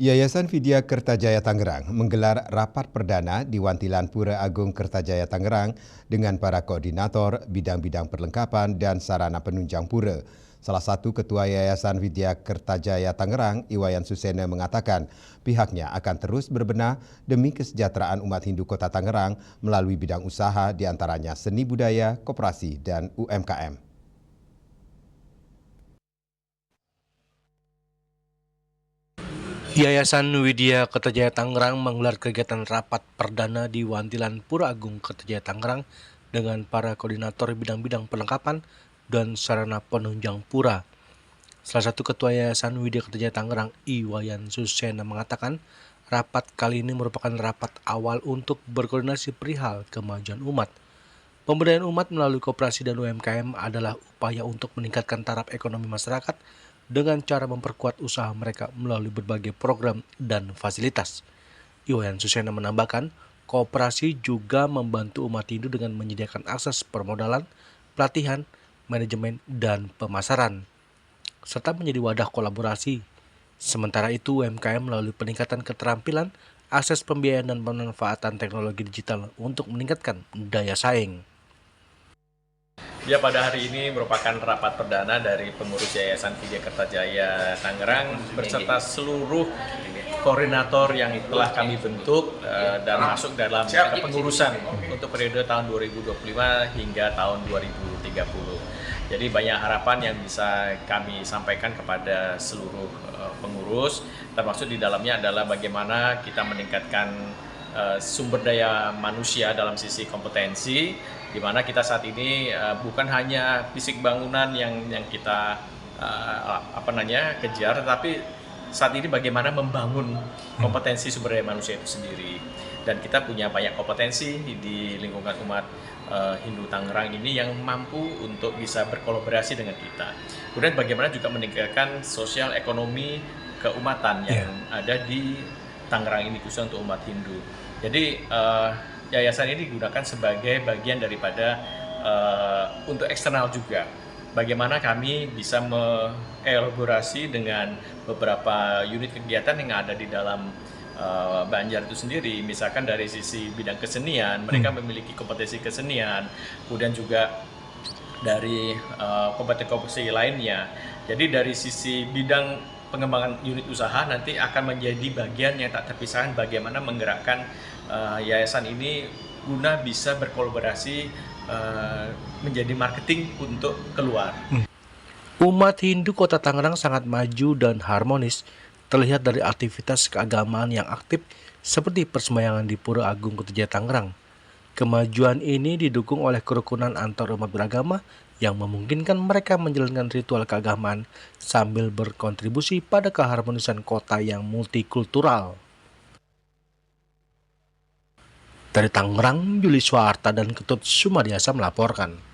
Yayasan Vidya Kertajaya Tangerang menggelar rapat perdana di Wantilan Pura Agung Kertajaya Tangerang dengan para koordinator bidang-bidang perlengkapan dan sarana penunjang pura. Salah satu ketua Yayasan Vidya Kertajaya Tangerang, Iwayan Susena, mengatakan pihaknya akan terus berbenah demi kesejahteraan umat Hindu Kota Tangerang melalui bidang usaha diantaranya seni budaya, koperasi, dan UMKM. Yayasan Widya Kertajaya Tangerang menggelar kegiatan rapat perdana di Wantilan Pura Agung Kertajaya Tangerang dengan para koordinator bidang-bidang perlengkapan dan sarana penunjang pura. Salah satu ketua Yayasan Widya Kertajaya Tangerang, Iwayan Susena, mengatakan rapat kali ini merupakan rapat awal untuk berkoordinasi perihal kemajuan umat. Pemberdayaan umat melalui koperasi dan UMKM adalah upaya untuk meningkatkan taraf ekonomi masyarakat dengan cara memperkuat usaha mereka melalui berbagai program dan fasilitas. Iwayan Susena menambahkan, koperasi juga membantu umat Hindu dengan menyediakan akses permodalan, pelatihan, manajemen, dan pemasaran, serta menjadi wadah kolaborasi. Sementara itu, UMKM melalui peningkatan keterampilan, akses pembiayaan dan pemanfaatan teknologi digital untuk meningkatkan daya saing. Ya, pada hari ini merupakan rapat perdana dari pengurus Yayasan Vidya Kertajaya Tangerang berserta seluruh koordinator yang telah kami bentuk dan masuk dalam pengurusan untuk periode tahun 2025 hingga tahun 2030. Jadi banyak harapan yang bisa kami sampaikan kepada seluruh pengurus, termasuk di dalamnya adalah bagaimana kita meningkatkan sumber daya manusia dalam sisi kompetensi, di mana kita saat ini bukan hanya fisik bangunan yang kita kejar, tetapi saat ini bagaimana membangun kompetensi sumber daya manusia itu sendiri. Dan kita punya banyak kompetensi di lingkungan umat Hindu Tangerang ini yang mampu untuk bisa berkolaborasi dengan kita. Kemudian bagaimana juga meningkatkan sosial ekonomi keumatan yang ada di Tangerang ini khusus untuk umat Hindu. Jadi yayasan ini digunakan sebagai bagian daripada untuk eksternal juga. Bagaimana kami bisa mengelaborasi dengan beberapa unit kegiatan yang ada di dalam Banjar itu sendiri. Misalkan dari sisi bidang kesenian, mereka memiliki kompetensi kesenian, kemudian juga dari kompetensi lainnya. Jadi dari sisi bidang pengembangan unit usaha nanti akan menjadi bagian yang tak terpisahkan bagaimana menggerakkan yayasan ini guna bisa berkolaborasi menjadi marketing untuk keluar. Umat Hindu Kota Tangerang sangat maju dan harmonis, terlihat dari aktivitas keagamaan yang aktif seperti persembayangan di Pura Agung Kertajaya Tangerang. Kemajuan ini didukung oleh kerukunan antar umat beragama yang memungkinkan mereka menjalankan ritual keagamaan sambil berkontribusi pada keharmonisan kota yang multikultural. Dari Tangerang, Yuli Swarta dan Ketut Sumadiasa melaporkan.